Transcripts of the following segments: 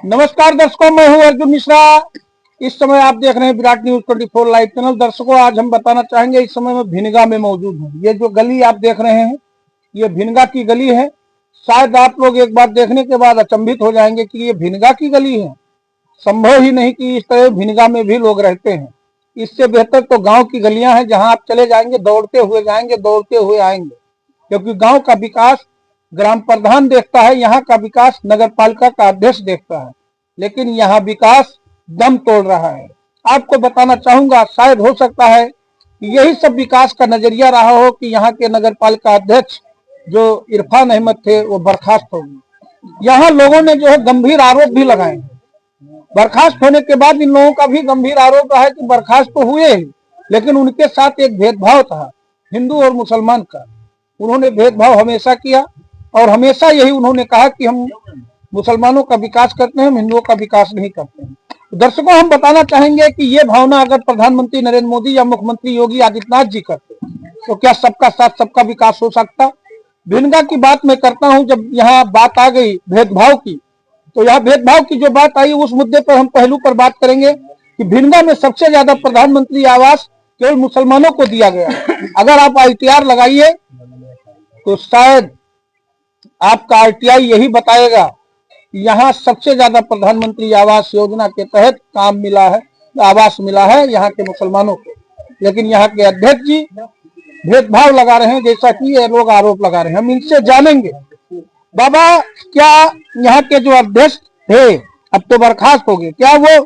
नमस्कार दर्शकों, मैं हूं अर्जुन मिश्रा। इस समय आप देख रहे हैं विराट न्यूज 24 लाइव चैनल। दर्शकों, आज हम बताना चाहेंगे, इस समय मैं भिनगा में मौजूद हूं। ये जो गली आप देख रहे हैं, ये भिनगा की गली है। शायद आप लोग एक बार देखने के बाद अचंभित हो जाएंगे कि ये भिनगा की गली है। संभव ही नहीं कि इस तरह भिनगा में भी लोग रहते हैं। इससे बेहतर तो गांव की गलियां हैं, जहां आप चले जाएंगे दौड़ते हुए जाएंगे, दौड़ते हुए आएंगे। क्योंकि गांव का विकास ग्राम प्रधान देखता है, यहाँ का विकास नगर पालिका का अध्यक्ष देखता है, लेकिन यहाँ विकास दम तोड़ रहा है। आपको बताना चाहूंगा, शायद हो सकता है कि यही सब विकास का नजरिया रहा हो कि यहाँ के नगर पालिका अध्यक्ष जो इरफान अहमद थे वो बर्खास्त हो गए। यहाँ लोगों ने जो है गंभीर आरोप भी लगाए हैं। बर्खास्त होने के बाद इन लोगों का भी गंभीर आरोप रहा है कि बर्खास्त तो हुए ही, लेकिन उनके साथ एक भेदभाव था हिंदू और मुसलमान का। उन्होंने भेदभाव हमेशा किया और हमेशा यही उन्होंने कहा कि हम मुसलमानों का विकास करते हैं, हम हिंदुओं का विकास नहीं करते हैं। तो दर्शकों, हम बताना चाहेंगे कि ये भावना अगर प्रधानमंत्री नरेंद्र मोदी या मुख्यमंत्री योगी आदित्यनाथ जी करते तो क्या सबका साथ सबका विकास हो सकता। भिनगा की बात मैं करता हूं। जब यहाँ बात आ गई भेदभाव की, तो यहाँ भेदभाव की जो बात आई, उस मुद्दे पर हम पहलू पर बात करेंगे कि भिनगा में सबसे ज्यादा प्रधानमंत्री आवास केवल मुसलमानों को दिया गया। अगर आप ITR लगाइए तो शायद आपका RTI यही बताएगा, यहाँ सबसे ज्यादा प्रधानमंत्री आवास योजना के तहत काम मिला है, आवास मिला है यहाँ के मुसलमानों को। लेकिन यहाँ के अध्यक्ष जी भेदभाव लगा रहे हैं, जैसा कि ये लोग आरोप लगा रहे हैं। हम इनसे जानेंगे, बाबा क्या यहाँ के जो अध्यक्ष थे अब तो बर्खास्त हो गए, क्या वो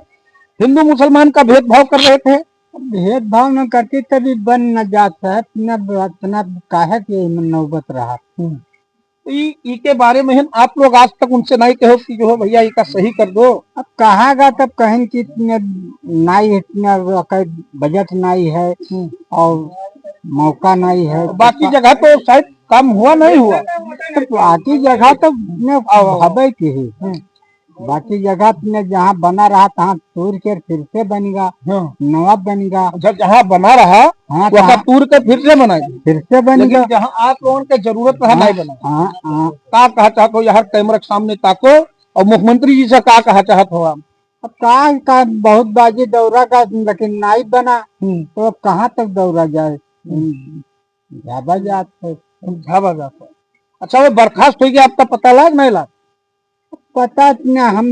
हिंदू मुसलमान का भेदभाव कर रहे थे? भेदभाव न करती तभी बन न जाता है, इतना काहे की नौबत रहा। के बारे में आप लोग आज तक उनसे नहीं कहो कि जो है भैया इसका सही कर दो? अब कहागा तब कहें कि नहीं, इतना बजट नहीं है और मौका नहीं है। बाकी जगह तो शायद काम हुआ नहीं हुआ, तो बाकी जगह तो हबे की ही। बाकी जगह जहाँ बना रहा तहाँ तूर के फिर से बनेगा, नवा बनेगा। जहाँ बना रहा हाँ, वहाँ तूर के फिर से बनाएगा, फिर से बनेगा। जहाँ आप लोगों के जरूरत रहा नहीं बना। क्या कहा चाहते हो? यहाँ कैमरा के सामने ताको और मुख्यमंत्री जी से क्या कहा चाहते हो आप? अब का बहुत बाजी दौरा का, लेकिन नहीं बना तो अब कहाँ तक दौरा जाए। झाबा जाते। अच्छा, वो बर्खास्त हो गया, आपका पता लाग नहीं लाग? पता न हम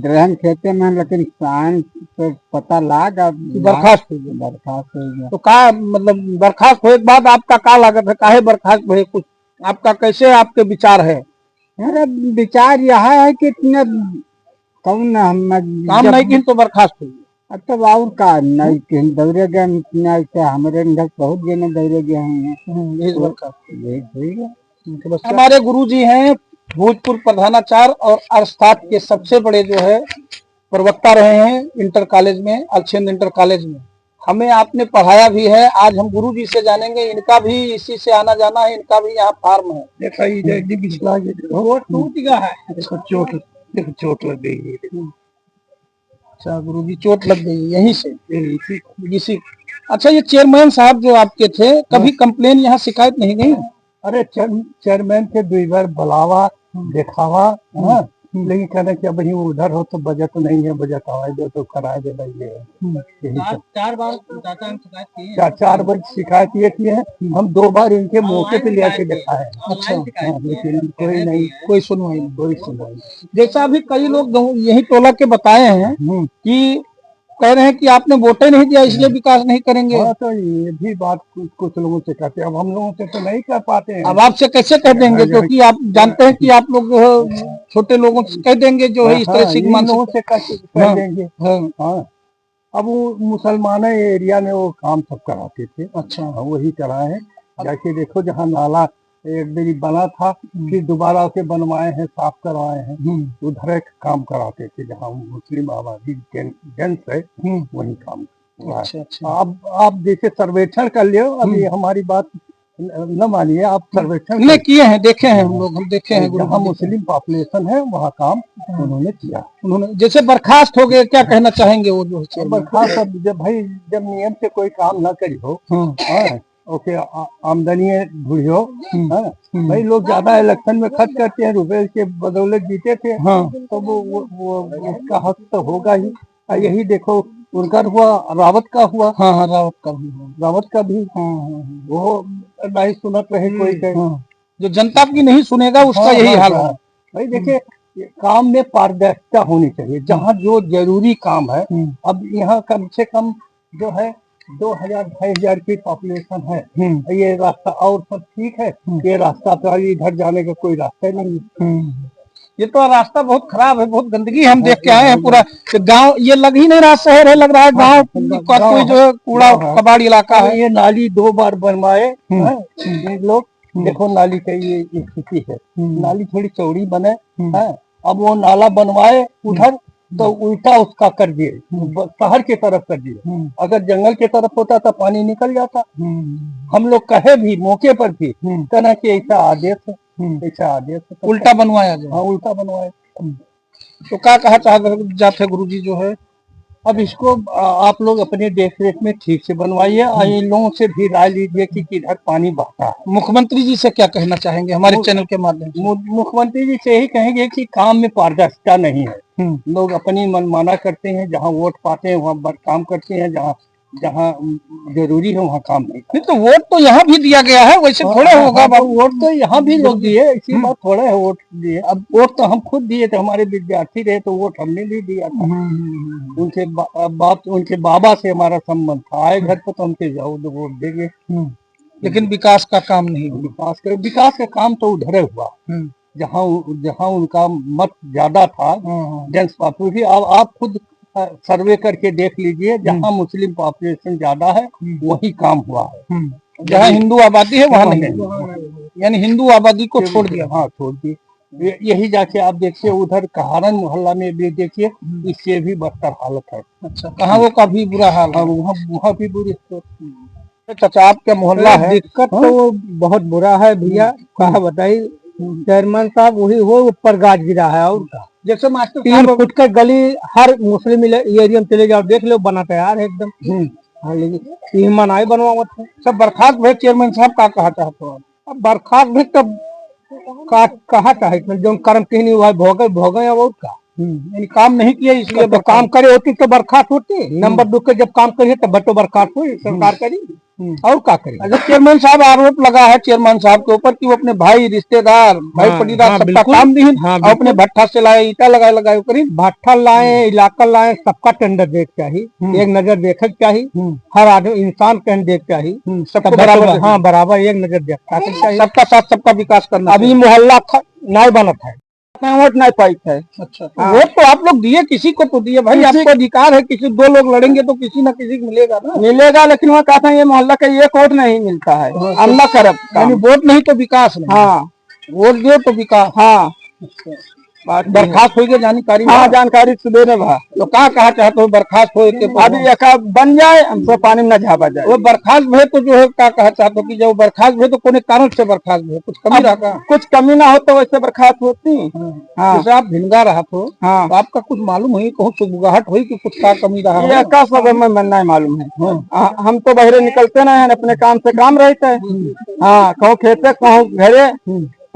रहन खेते में, लेकिन शान तो पता लागा बर्खास्त हो गया। बर्खास्त हो गया तो का मतलब बर्खास्त होने के बाद आपका का लागत है, काहे बर्खास्त हुए? कुछ आपका कैसे आपके विचार है? मेरा विचार यह है कि इतने कौन हम काम नहीं किन तो बर्खास्त हो गया। तब और का नहीं कि दौरे गए ऐसे हमारे बहुत जने दौरे गए हैं। हमारे गुरुजी हैं भोजपुर प्रधानाचार्य और अर्थशास्त्र के सबसे बड़े जो है प्रवक्ता रहे हैं इंटर कॉलेज में, अलछेंद इंटर कॉलेज में। हमें आपने पढ़ाया भी है। आज हम गुरुजी से जानेंगे, इनका भी इसी से आना जाना है, इनका भी यहाँ फार्म है। देखो चोट लग गई है। अच्छा गुरुजी, चोट लग गई यहीं से इसी। अच्छा, ये चेयरमैन साहब जो आपके थे, कभी कंप्लेन यहाँ शिकायत नहीं गई? अरे चेयरमैन के 2 बार बुलावा दिखावा, लेकिन कहना कि अब उधर हो तो बजट नहीं है, बजट आवाज दो तो कराए दे रही है। 4 बार शिकायत ये की है। हम 2 बार इनके मौके पे ले देखा है। अच्छा, लेकिन कोई नहीं, कोई सुनवाई। जैसा अभी कई लोग यही टोला के बताए हैं कि कह रहे हैं कि आपने वोटे नहीं दिया इसलिए विकास नहीं करेंगे। तो ये भी बात कुछ लोगों से कहते हैं, अब हम लोगों से तो नहीं कर पाते हैं। अब आपसे कैसे कह देंगे, क्योंकि आप जानते हैं कि आप लोग जो है छोटे लोगों से कह देंगे जो है इस तरह से लोगों से कह देंगे। अब वो मुसलमान एरिया में वो काम सब कराते थे। अच्छा, वही कराए हैं। जाके देखो, जहाँ नाला एक बारी बना था, फिर दोबारा से बनवाए हैं, साफ करवाए हैं। उधर एक काम कराते थे जहाँ मुस्लिम आबादी जेंट्स है, वही काम। अच्छा। आप जैसे सर्वेक्षण कर लियो, अभी हमारी बात न मानिए, आप सर्वेक्षण नहीं किए हैं, देखे हैं हम देखे हैं। जहाँ मुस्लिम पॉपुलेशन है वहाँ काम उन्होंने किया। उन्होंने जैसे बर्खास्त हो गए, क्या कहना चाहेंगे वो जो बर्खास्त? जब नियम से कोई काम ना करी हो ओके आमदनी है बुढ़ियो, भाई लोग ज्यादा इलेक्शन में खर्च करते हैं, रुपए के बदौलत जीते थे। तो वो उसका हक तो होगा ही। यही देखो उनका हुआ, रावत का हुआ। हाँ रावत का भी वो नहीं सुनत रहे कोई कहे। जो जनता की नहीं सुनेगा उसका यही हाल है। भाई देखिए काम में पारदर्शिता होनी चाहिए, जहाँ जो जरूरी काम है। अब यहाँ कम से कम जो है 2000-2500 की पॉपुलेशन है। ये रास्ता और सब ठीक है, ये रास्ता तो इधर जाने का कोई रास्ता नहीं है। ये तो रास्ता बहुत खराब है, बहुत गंदगी हम देख के आए हैं। पूरा गांव ये लग ही नहीं रहा शहर है, लग रहा है गांव का कोई जो है कूड़ा कबाड़ इलाका है। ये नाली 2 बार बनवाए लोग, देखो नाली का ये स्थिति है। नाली थोड़ी चौड़ी बने, अब वो नाला बनवाए उधर तो उल्टा उसका कर दिए, शहर की तरफ कर दिए। अगर जंगल की तरफ होता तो पानी निकल जाता। हम लोग कहे भी मौके पर भी कहना कि ऐसा आदेश है, ऐसा आदेश है, उल्टा बनवाया जाए। हाँ उल्टा बनवाए। तो क्या कहा जाते गुरुजी जो है, अब इसको आप लोग अपने देख रेख में ठीक से बनवाइए और इन लोगों से भी राय लीजिए कि किधर पानी बहता है। मुख्यमंत्री जी से क्या कहना चाहेंगे हमारे चैनल के माध्यम से? मुख्यमंत्री जी से यही कहेंगे कि काम में पारदर्शिता नहीं है। लोग अपनी मनमाना करते हैं, जहाँ वोट पाते हैं वहाँ काम करते हैं, जहाँ जहाँ जरूरी है वहाँ काम नहीं। तो वोट तो यहाँ भी दिया गया है, वैसे थोड़े होगा बाबू। वोट तो यहाँ भी लोग दिए, इसी बात थोड़ा है वोट दिए। अब वोट तो हम खुद दिए थे, हमारे विद्यार्थी रहे तो वोट हमने भी दिया था। उनके बाप उनके बाबा से हमारा संबंध था, आए घर पर तो हमसे जाओ तो वोट देंगे। लेकिन विकास का काम नहीं, विकास का काम तो उधर हुआ जहाँ जहाँ उनका मत ज्यादा था जेंट्स पॉपुलेशन। अब आप खुद सर्वे करके देख लीजिए, जहाँ मुस्लिम पॉपुलेशन ज्यादा है वही काम हुआ है। जहाँ हिंदू आबादी है वहाँ नहीं, यानी हिंदू आबादी को छोड़ दिया। हाँ छोड़ दिए। यही जाके आप देखिए उधर कहारन मोहल्ला में भी देखिए, इससे भी बदतर हालत है। अच्छा, कहाँ वो का भी बुरा हाल है? वहाँ भी बुरी। चाचा आपका मोहल्ला है? दिक्कत तो बहुत बुरा है भैया, कहा बताइए। चेयरमैन साहब वही हो, ऊपर गाज गिरा है और का। जैसे मास्टर 3 फुट का गली हर मुस्लिम एरिया में चले जाओ, देख लो बना तैयार है एकदम। हाँ लेकिन ईमान आई बनवावत है। सब बर्खास्त भाई चेयरमैन साहब का कहा चाहते हो? अब बर्खास्त भी तब कहा चाहे जो कर्म कहीं नहीं हुआ भोगे या वो का यानी काम नहीं किया इसलिए तो काम करे होती तो बर्खास्त होती। नंबर 2 के जब काम करिए तब बटो बर्खास्त हुई, सरकार करी और क्या करी। अच्छा, चेयरमैन साहब आरोप लगा है चेयरमैन साहब के ऊपर कि वो अपने भाई रिश्तेदार भाई पटीदार सबका काम नहीं, अपने भट्ठा से लाए, ईटा लगाए करीब भट्ठा लाए, इलाका लाए, सबका टेंडर देख चाहिए, एक नजर देख चाहिए। हर आदमी इंसान कहीं देख चाहिए, सबको बराबर। हाँ बराबर एक नजर देखा चाहिए, सबका साथ सबका विकास करना। अभी मोहल्ला नहीं बनत है, वोट नहीं पाई है। अच्छा, वोट तो आप लोग दिए, किसी को तो दिए भाई, आपको अधिकार है। किसी 2 लोग लड़ेंगे तो किसी न किसी को मिलेगा ना। मिलेगा, लेकिन वहाँ कहता है ये मोहल्ला का एक वोट नहीं मिलता है। अल्लाह करब, यानी वोट नहीं तो विकास नहीं। हाँ वोट दो तो विकास। हाँ बर्खास्त हो गई जानकारी? हाँ जानकारी सुबह ने भा। तो कहाँ कहा चाहते हो बर्खास्त हो के? अभी एक बन जाए हमको पानी में न झापा जाए। वो बर्खास्त भे तो जो है क्या कहा चाहते हो कि जब बर्खास्त भे तो कोने कारण से बर्खास्त भे, कुछ कमी रहा? कुछ कमी ना हो तो वैसे बर्खास्त होती। हाँ, जैसे आप भिनगा रहा तो हाँ, तो आपका कुछ मालूम हुई, कहूँ सुबुगाहट हुई कि कुछ का कमी रहा? ये का सब में नहीं मालूम है। हम तो बहरे निकलते नहीं है, अपने काम से काम रहते है। हाँ कहूँ खेते कहूँ घरे,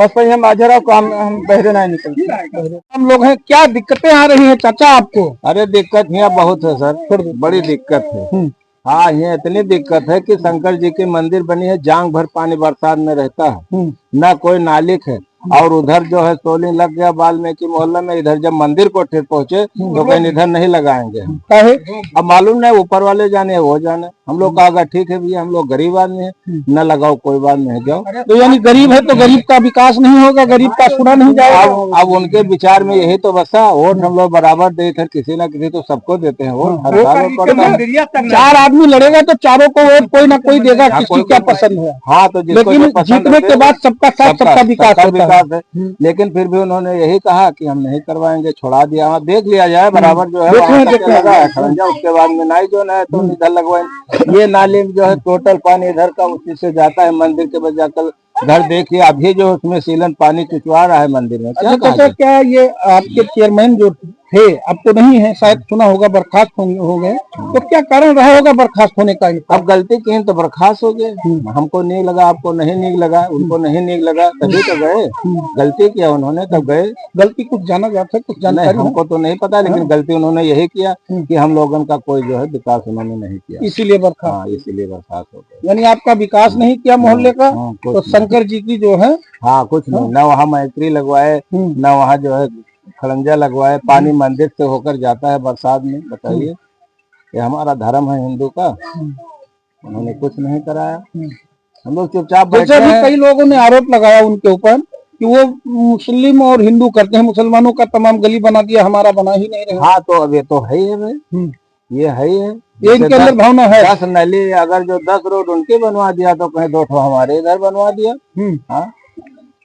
बस वही हम आजरा काम, हम बहरे नहीं निकलते। हम लोग हैं, क्या दिक्कतें आ रही हैं चाचा आपको? अरे दिक्कत यहाँ बहुत है सर, बड़ी दिक्कत है। हाँ यहाँ इतनी दिक्कत है कि शंकर जी की मंदिर बनी है, जांग भर पानी बरसात में रहता है, ना कोई नालिक है। और उधर जो है सोलिंग लग गया वाल्मीकि मोहल्ला में, इधर जब मंदिर को ठेर पहुंचे तो कहीं इधर नहीं लगाएंगे। अब मालूम नहीं, ऊपर वाले जाने वो जाने। हम लोग कहा ठीक है भैया, हम लोग गरीब आदमी है, न लगाओ कोई बात नहीं, जाओ। तो यानी गरीब है तो गरीब का विकास नहीं होगा, गरीब का सुना नहीं जाएगा। अब उनके विचार में यही तो बसा, वोट हम लोग बराबर दे, इधर किसी न किसी तो सबको देते हैं वोट, हर साल वोट पड़ता है। 4 आदमी लड़ेगा तो चारों को वोट कोई ना कोई देगा, किसकी क्या पसंद है। हाँ तो लेकिन जीतने के बाद सबका साथ सबका विकास होता है। लेकिन फिर भी उन्होंने यही कहा कि हम नहीं करवाएंगे, छोड़ा दिया। हाँ देख लिया जाए बराबर जो है लगा है खरंजा, उसके बाद में नहीं जो है तो इधर लगवाएंगे। ये नाली में जो है टोटल पानी इधर का उसी से जाता है मंदिर के बजाय। कल घर देखिए अभी जो उसमें सीलन पानी चुचवा रहा है मंदिर में। क्या ये आपके चेयरमैन जो थे, अब तो नहीं है, शायद सुना होगा बर्खास्त हो गए, तो क्या कारण रहा होगा बर्खास्त होने का? अब गलती की तो बर्खास्त हो गए। हमको नहीं लगा, आपको नहीं लगा, उनको नहीं लगा, तभी तो गए। गलती किया उन्होंने तब गए। गलती कुछ जाना जाता है, कुछ नहीं, जानकारी है? हमको तो नहीं पता, लेकिन गलती उन्होंने यही किया कि हम लोगों का कोई जो है विकास उन्होंने नहीं किया, इसीलिए बर्खास्त। हाँ, इसीलिए बर्खास्त हो गए। यानी आपका विकास नहीं किया मोहल्ले का, कुछ तो शंकर जी की जो है, हाँ कुछ नहीं, न वहाँ मैत्री लगवाए, न वहाँ जो है खड़ंजा लगवाए। पानी मंदिर से होकर जाता है बरसात में, बताइए, ये हमारा धर्म है हिंदू का, उन्होंने कुछ नहीं कराया। हम लोग चुपचाप बैठे जैसे भी हैं। कई लोगों ने आरोप लगाया उनके ऊपर कि वो मुस्लिम और हिंदू करते हैं, मुसलमानों का तमाम गली बना दिया, हमारा बना ही नहीं रहा। हाँ, तो अब ये तो है ही है भाई, ये है ही है, ये इनके अंदर भावना है। 10 नली अगर जो 10 रोड उनके बनवा दिया तो कहीं 2 हमारे इधर बनवा दिया। हाँ,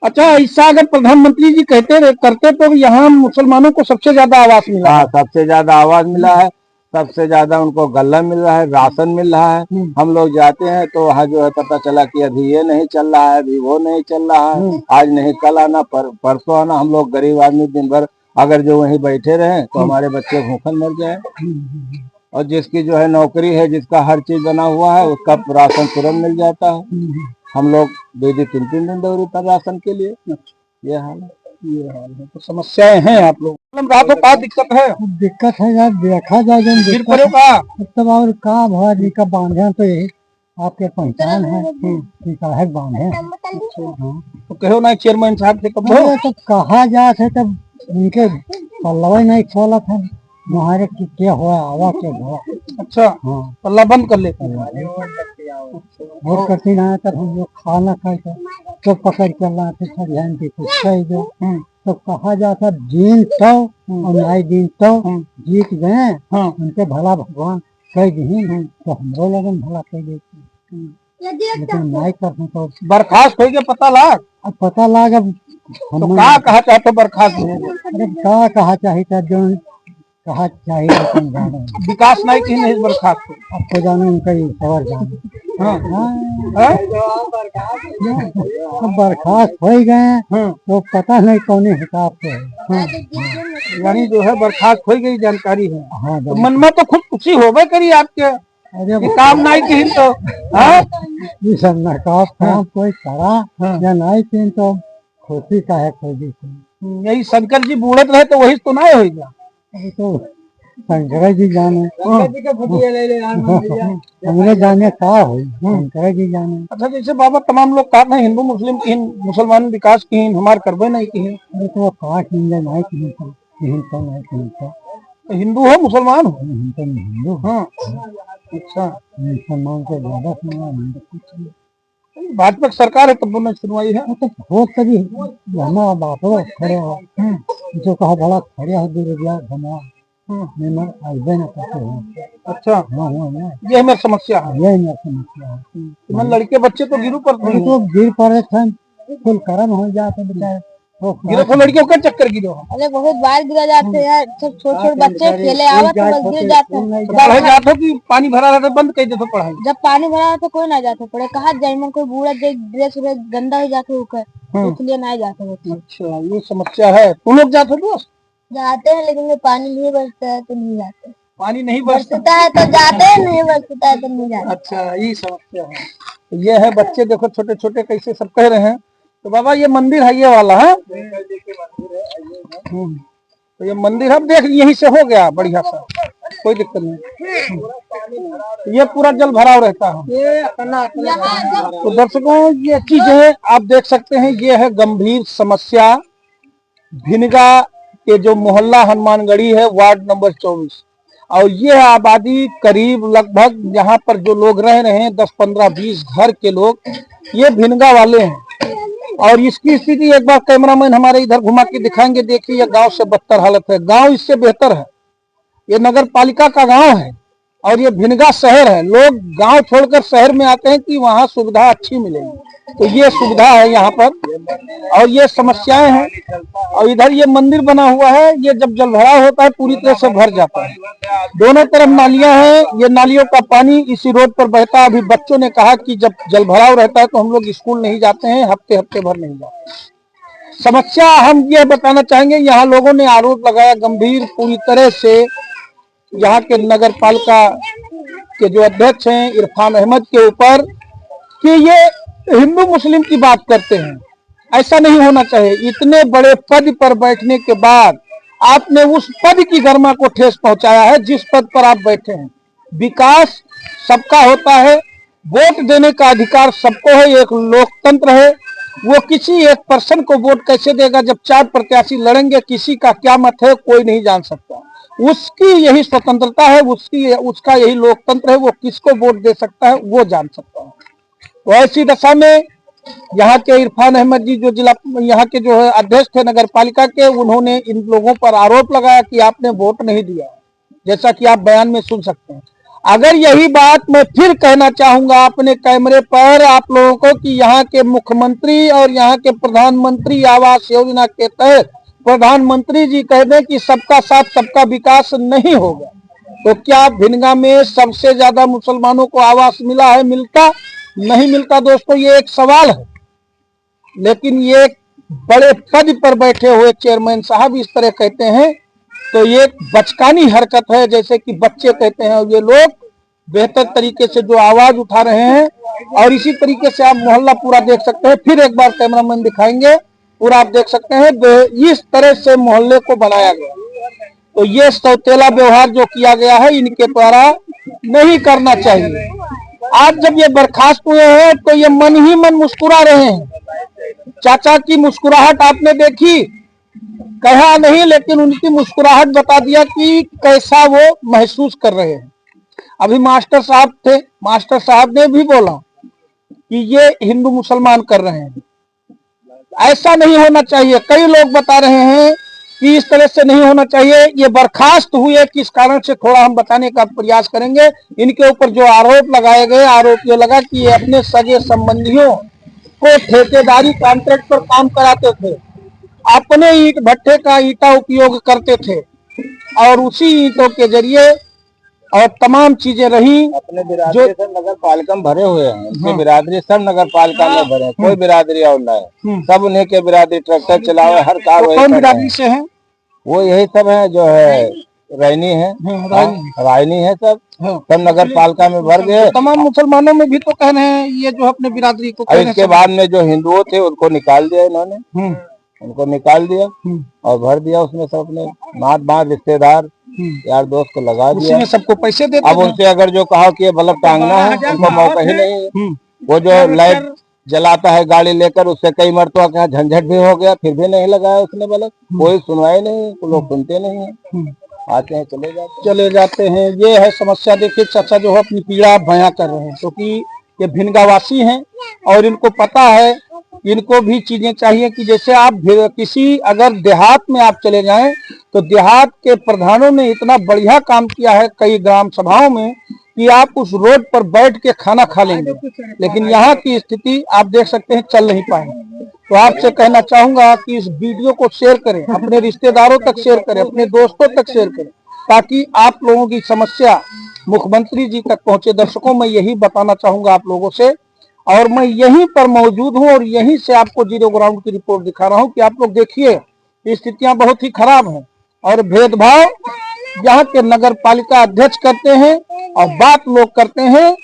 अच्छा, ऐसा अगर प्रधानमंत्री जी करते तो यहाँ मुसलमानों को सबसे ज्यादा आवास मिला। हाँ, सबसे ज्यादा आवाज मिला है, सबसे ज्यादा उनको गल्ला मिल रहा है, राशन मिल रहा है। हम लोग जाते हैं तो वहाँ जो है पता चला कि अभी ये नहीं चल रहा है, अभी वो नहीं चल रहा है, आज नहीं कल आना, परसों आना। हम लोग गरीब आदमी दिन भर अगर जो वहीं बैठे रहे तो हमारे बच्चे भूखन मर जाए। और जिसकी जो है नौकरी है, जिसका हर चीज बना हुआ है, उसका राशन तुरंत मिल जाता है। हम लोग 2-3 दिन दौड़ी पर राशन के लिए, ये हाल है। ये हाल है, तो समस्याएं हैं आप लोग। रातों का दिक्कत है, दिक्कत है यार, देखा जाए गिर पड़े का तब और का भाजी का बांधे तो यही आपके पहचान है कि काहे बांधे। तो कहो ना चेयरमैन साहब से कब तो कहा जाते तब उनके पल्लवा नहीं खोला था, हमारे की क्या हुआ आवा के हुआ। अच्छा, पल्ला बंद कर लेते बहुत कठिन है। तब हम लोग खाना खाते तो पकड़ कर लाते ध्यान की कुछ कह दो, तो कहा जाता दिन तो और नाई दिन तो जीत गए, उनके भला भगवान कह दी तो हम लोग भला कह देते, लेकिन नहीं करते तो बर्खास्त हो गया। पता लाग, अब पता लगा तो क्या कहा चाहते बर्खास्त हो? अरे क्या कहा चाहिए जो कहा चाहिए, लेकिन जाने विकास नहीं की नहीं बर्खास्त। अब तो जाने उनका ही खबर जाने। अब बर्खास्त हो ही गए तो पता नहीं कौन हिसाब से है। यानी जो है बर्खास्त हो गई, जानकारी है। हाँ, तो मन में तो खुद खुशी होवे करी आपके, अरे काम नहीं की तो ये सब नकाब काम कोई करा या नहीं की तो खुशी का है खोजी थी। यही शंकर जी बूढ़त रहे तो वही तो नहीं होगा। अभी तो शंकर जी जाने, हमने जाने का हो, शंकर जी जाने। अच्छा, जैसे बाबा तमाम लोग कहते हैं हिंदू मुस्लिम की, मुसलमान विकास की, हमारे करबे नहीं की। अरे तो काट नहीं नहीं की तो नहीं तो हिंदू हो मुसलमान हो? हिंदू। हाँ, अच्छा, मुसलमान को ज्यादा सुना भाजपा की सरकार है तब तो सुनवाई है। तो हो कभी हमारा बाप खड़े हो जो कहा भला खड़े हो दूर घुमा आइबे न करते हैं। अच्छा, हाँ, ये मेरी समस्या है। यही मेरी समस्या है। मैं लड़के बच्चे तो गिरू पर तो गिर पड़े थे, कुल कर्म हो जाते बेचारे। गिरो तो लड़कियों का चक्कर गिरो। अरे बहुत बार गिरा जाते हैं, सब छोटे छोटे बच्चे खेले आवत तो बस गिर जाते हैं। पढ़े जाते कि पानी भरा रहता बंद कर देते पढ़ाई? जब पानी भरा तो कोई ना जाते पड़े, कहा जाए में कोई बूढ़ा ड्रेस गंदा हो जाते ऊपर, इसलिए नहीं जाते बच्चे। अच्छा, ये समस्या है। तुम लोग जाते दोस्त? जाते हैं लेकिन पानी नहीं बरसता है तो नहीं जाते। पानी नहीं बरसता बरसता है तो जाते हैं, नहीं बरसता है तो नहीं जाते। अच्छा, ये समस्या है। तो ये है, बच्चे देखो छोटे छोटे कैसे सब कह रहे हैं। तो बाबा ये मंदिर है, ये वाला है, तो ये मंदिर अब देख यहीं से हो गया बढ़िया सा, कोई दिक्कत नहीं। ये पूरा जल भराव रहता है। तो दर्शकों, ये चीज है, आप देख सकते हैं, ये है गंभीर समस्या भिनगा के जो मोहल्ला हनुमानगढ़ी है, वार्ड नंबर 24, और ये है आबादी करीब लगभग यहाँ पर जो लोग रह रहे हैं 10, 15, 20 घर के लोग, ये भिनगा वाले हैं। और इसकी स्थिति एक बार कैमरामैन हमारे इधर घुमा के दिखाएंगे। देखिए, गांव से बदतर हालत है, गांव इससे बेहतर है। ये नगर पालिका का गांव है और ये भिनगा शहर है। लोग गांव छोड़कर शहर में आते हैं कि वहाँ सुविधा अच्छी मिलेगी, तो ये सुविधा है यहाँ पर, और ये समस्याएं हैं। और इधर ये मंदिर बना हुआ है, ये जब जल भराव होता है पूरी तरह से भर जाता है। दोनों तरफ नालियां हैं, ये नालियों का पानी इसी रोड पर बहता है। अभी बच्चों ने कहा कि जब जल भराव रहता है तो हम लोग स्कूल नहीं जाते हैं, हफ्ते हफ्ते भर नहीं जाते। समस्या हम ये बताना चाहेंगे, यहाँ लोगों ने आरोप लगाया गंभीर पूरी तरह से यहाँ के नगर पालिका के जो अध्यक्ष हैं इरफान अहमद के ऊपर कि ये हिंदू मुस्लिम की बात करते हैं। ऐसा नहीं होना चाहिए। इतने बड़े पद पर बैठने के बाद आपने उस पद की गरिमा को ठेस पहुंचाया है जिस पद पर आप बैठे हैं। विकास सबका होता है, वोट देने का अधिकार सबको है, एक लोकतंत्र है। वो किसी एक पर्सन को वोट कैसे देगा जब 4 प्रत्याशी लड़ेंगे, किसी का क्या मत है कोई नहीं जान सकता। उसकी यही स्वतंत्रता है, उसका यही लोकतंत्र है। वो किसको वोट दे सकता है वो जान सकता है। तो ऐसी दशा में यहाँ के इरफान अहमद जी जो जिला यहाँ के जो है अध्यक्ष थे नगर पालिका के, उन्होंने इन लोगों पर आरोप लगाया कि आपने वोट नहीं दिया, जैसा कि आप बयान में सुन सकते हैं। अगर यही बात मैं फिर कहना चाहूंगा अपने कैमरे पर आप लोगों को कि यहाँ के मुख्यमंत्री और यहाँ के प्रधानमंत्री आवास योजना के तहत प्रधानमंत्री जी कह दें कि सबका साथ सबका विकास नहीं होगा, तो क्या भिनगा में सबसे ज्यादा मुसलमानों को आवास मिला है? मिलता नहीं मिलता दोस्तों, ये एक सवाल है। लेकिन ये बड़े पद पर बैठे हुए चेयरमैन साहब इस तरह कहते हैं तो ये बचकानी हरकत है, जैसे कि बच्चे कहते हैं। और ये लोग बेहतर तरीके से जो आवाज उठा रहे हैं और इसी तरीके से आप मोहल्ला पूरा देख सकते हैं। फिर एक बार कैमरामैन दिखाएंगे, पूरा आप देख सकते हैं इस तरह से मोहल्ले को बनाया गया। तो ये सौतेला व्यवहार जो किया गया है इनके द्वारा नहीं करना चाहिए। आज जब ये बर्खास्त हुए हैं तो ये मन ही मन मुस्कुरा रहे हैं। चाचा की मुस्कुराहट आपने देखी, कहा नहीं लेकिन उनकी मुस्कुराहट बता दिया कि कैसा वो महसूस कर रहे हैं। अभी मास्टर साहब थे, मास्टर साहब ने भी बोला कि ये हिंदू मुसलमान कर रहे हैं, ऐसा नहीं होना चाहिए। कई लोग बता रहे हैं कि इस तरह से नहीं होना चाहिए। ये बर्खास्त हुए किस कारण से थोड़ा हम बताने का प्रयास करेंगे। इनके ऊपर जो आरोप लगाए गए, आरोप ये लगा कि ये अपने सगे संबंधियों को ठेकेदारी कॉन्ट्रैक्ट पर काम कराते थे, अपने ईंट भट्टे का ईंटा उपयोग करते थे और उसी ईंटों के जरिए और तमाम चीजें रही। अपने बिरादरी सब नगर पालिका में भरे हुए हैं, उनके बिरादरी सब नगर पालिका में भरे हैं, कोई बिरादरी और ना है, सब उन्हीं के बिरादरी ट्रैक्टर चलावे हर कार वही कौन बिरादरी से है? वो यही सब है जो है रैनी है, रायनी है, सब नगर पालिका में भर गए। तमाम मुसलमानों में भी तो कह रहे हैं ये जो अपने बिरादरी को और इसके बाद में जो हिंदुओं थे उनको निकाल दिया इन्होंने, उनको निकाल दिया और भर दिया उसमें सब अपने नात बात रिश्तेदार यार दोस्त को लगा दिया। सबको पैसे देते। अब उनसे अगर जो कहा कि ये बल्ब टांगना है उनको मौका ही नहीं। वो जो लाइट जलाता है गाड़ी लेकर उससे कई मरतबा क्या झंझट भी हो गया, फिर भी नहीं लगाया उसने बल्ब, कोई सुनवाई नहीं, लोग सुनते नहीं है, आते हैं चले जाते हैं। ये है समस्या। देखिए चाचा जो है अपनी पीड़ा बयां कर रहे हैं क्योंकि ये भिनगावासी हैं और इनको पता है, इनको भी चीजें चाहिए कि जैसे आप किसी अगर देहात में आप चले जाएं तो देहात के प्रधानों ने इतना बढ़िया काम किया है कई ग्राम सभाओं में कि आप उस रोड पर बैठ के खाना खा लेंगे, लेकिन यहाँ की स्थिति आप देख सकते हैं, चल नहीं पाएंगे। तो आपसे कहना चाहूंगा कि इस वीडियो को शेयर करें, अपने रिश्तेदारों तक शेयर करें, अपने दोस्तों तक शेयर करें, ताकि आप लोगों की समस्या मुख्यमंत्री जी तक पहुंचे। दर्शकों मैं यही बताना चाहूंगा आप लोगों से, और मैं यहीं पर मौजूद हूं और यहीं से आपको जीरो ग्राउंड की रिपोर्ट दिखा रहा हूं कि आप लोग देखिए स्थितियां बहुत ही खराब हैं और भेदभाव यहाँ के नगर पालिका अध्यक्ष करते हैं और बात लोग करते हैं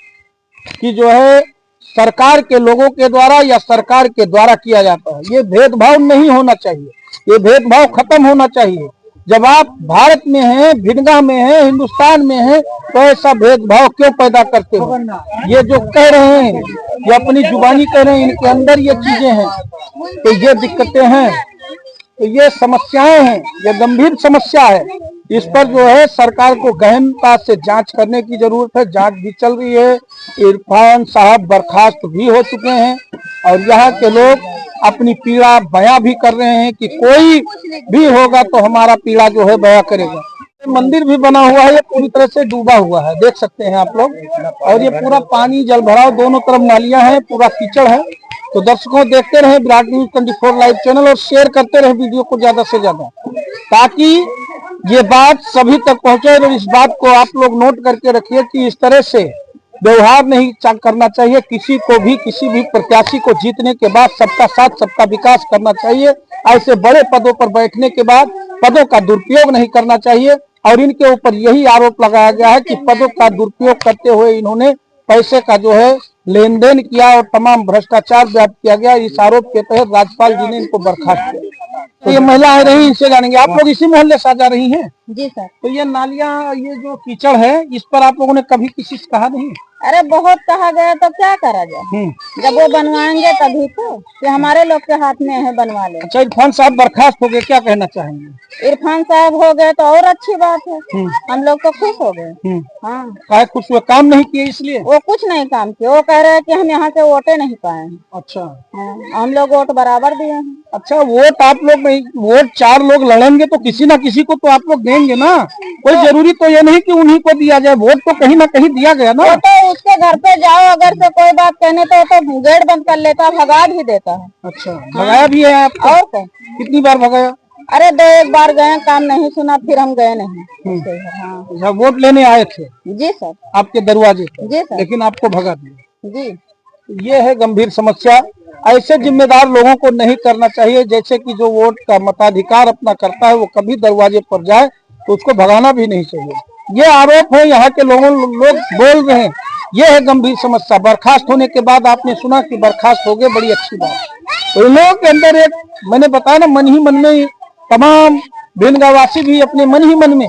कि जो है सरकार के लोगों के द्वारा या सरकार के द्वारा किया जाता है। ये भेदभाव नहीं होना चाहिए, ये भेदभाव खत्म होना चाहिए। जब आप भारत में हैं, भिनगा में हैं, हिंदुस्तान में हैं, तो ऐसा भेदभाव क्यों पैदा करते हो? ये जो कह रहे हैं, ये अपनी जुबानी कह रहे हैं, इनके अंदर ये चीजें हैं, तो ये दिक्कतें हैं, तो ये समस्याएं हैं, ये गंभीर समस्या है। इस पर जो है सरकार को गहनता से जांच करने की जरूरत है। जांच भी चल रही है। इरफान साहब बर्खास्त भी हो चुके हैं और यहाँ के लोग अपनी पीड़ा बयां भी कर रहे हैं कि कोई भी होगा तो हमारा पीड़ा जो है बयां करेगा। मंदिर भी बना हुआ है, ये पूरी तरह से डूबा हुआ है, देख सकते हैं आप लोग, और ये पूरा पानी जल भराव, दोनों तरफ नालियां हैं, पूरा कीचड़ है। तो दर्शकों देखते रहे विराट न्यूज 24 लाइव चैनल और शेयर करते रहे वीडियो को ज्यादा से ज्यादा, ताकि ये बात सभी तक पहुंचे। और इस बात को आप लोग नोट करके रखिए कि इस तरह से व्यवहार नहीं करना चाहिए। किसी को भी, किसी भी प्रत्याशी को जीतने के बाद सबका साथ सबका विकास करना चाहिए। ऐसे बड़े पदों पर बैठने के बाद पदों का दुरुपयोग नहीं करना चाहिए। और इनके ऊपर यही आरोप लगाया गया है कि पदों का दुरुपयोग करते हुए इन्होंने पैसे का जो है लेन देन किया और तमाम भ्रष्टाचार व्याप्त किया गया। इस आरोप के तहत राज्यपाल जी ने इनको बर्खास्त किया। तो ये महिलाएं रही, इनसे जानेंगे। आप लोग इसी मोहल्ले से जा रही हैं? जी सर। तो ये नालियां, ये जो कीचड़ है, इस पर आप लोगों ने कभी किसी से कहा नहीं? अरे बहुत कहा गया, तो क्या करा जाए, जब वो बनवाएंगे तभी तो, कि हमारे लोग के हाथ में है, बनवा ले। अच्छा, इरफान साहब बर्खास्त हो गए, क्या कहना चाहेंगे? इरफान साहब हो गए तो और अच्छी बात है, हम लोग तो खुश हो गए। हाँ, काहे खुश हुए? काम नहीं किए इसलिए? वो कुछ नहीं काम किए, वो कह रहे हैं कि हम यहाँ से वोटे नहीं पाए हैं। अच्छा। हाँ, हम लोग वोट बराबर दिए हैं। अच्छा, वोट आप लोग नहीं, वोट 4 लोग लड़ेंगे तो किसी ना किसी को तो आप लोग देंगे ना। कोई जरूरी तो ये नहीं कि उन्हीं को दिया जाए, वोट तो कहीं ना कहीं दिया गया ना। तो उसके घर पे जाओ, अगर से कोई बात कहने तो गेट बंद कर लेता, भगा भी देता है। अच्छा, भगाया भी है आपको? और क्या? कितनी बार भगाया? अरे 2-1 बार गए, काम नहीं सुना, फिर हम गए नहीं। हाँ। अच्छा, वोट लेने आए थे जी सर। आपके दरवाजे पर? जी सर। लेकिन आपको भगा दिया। जी। ये है गंभीर समस्या। ऐसे जिम्मेदार लोगों को नहीं करना चाहिए। जैसे कि जो वोट का मताधिकार अपना करता है, वो कभी दरवाजे पर जाए तो उसको भगाना भी नहीं चाहिए। ये आरोप है, यहाँ के लोग बोल रहे हैं। ये है गंभीर समस्या। बर्खास्त होने के बाद आपने सुना कि बर्खास्त हो गए, बड़ी अच्छी बात। तो इन लोगों के अंदर एक, मैंने बताया ना, मन ही मन में तमाम भिनगावासी भी अपने मन ही मन में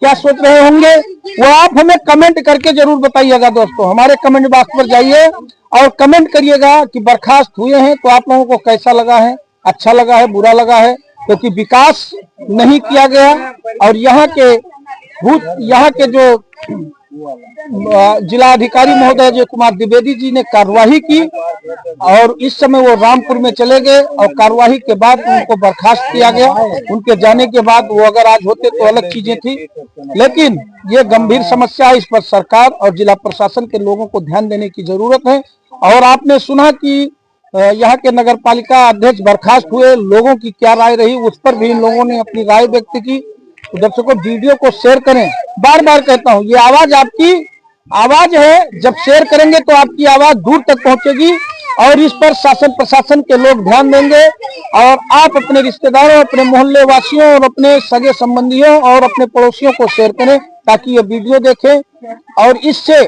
क्या सोच रहे होंगे, वो आप हमें कमेंट करके जरूर बताइएगा। दोस्तों, हमारे कमेंट बॉक्स पर जाइए और कमेंट करिएगा कि बर्खास्त हुए हैं तो आप लोगों को कैसा लगा है, अच्छा लगा है, बुरा लगा है। क्योंकि विकास नहीं किया गया और यहाँ के जो जिला अधिकारी महोदय अजय कुमार द्विवेदी जी ने कार्यवाही की और इस समय वो रामपुर में चले गए और कार्यवाही के बाद उनको बर्खास्त किया गया। उनके जाने के बाद वो अगर आज होते तो अलग चीजें थी। लेकिन ये गंभीर समस्या है, इस पर सरकार और जिला प्रशासन के लोगों को ध्यान देने की जरूरत है। और आपने सुना कि यहाँ के नगर पालिका अध्यक्ष बर्खास्त हुए, लोगों की क्या राय रही, उस पर भी इन लोगों ने अपनी राय व्यक्त की। तो दर्शकों, वीडियो को शेयर करें। बार बार कहता हूँ, ये आवाज आपकी आवाज है। जब शेयर करेंगे तो आपकी आवाज दूर तक पहुंचेगी और इस पर शासन प्रशासन के लोग ध्यान देंगे। और आप अपने रिश्तेदारों, अपने मोहल्ले वासियों और अपने सगे संबंधियों और अपने पड़ोसियों को शेयर करें ताकि ये वीडियो देखें और इससे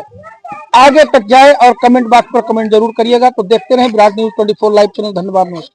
आगे तक जाए। और कमेंट बॉक्स पर कमेंट जरूर करिएगा। तो देखते रहें विराट न्यूज 24 लाइव चैनल। धन्यवाद, नमस्कार।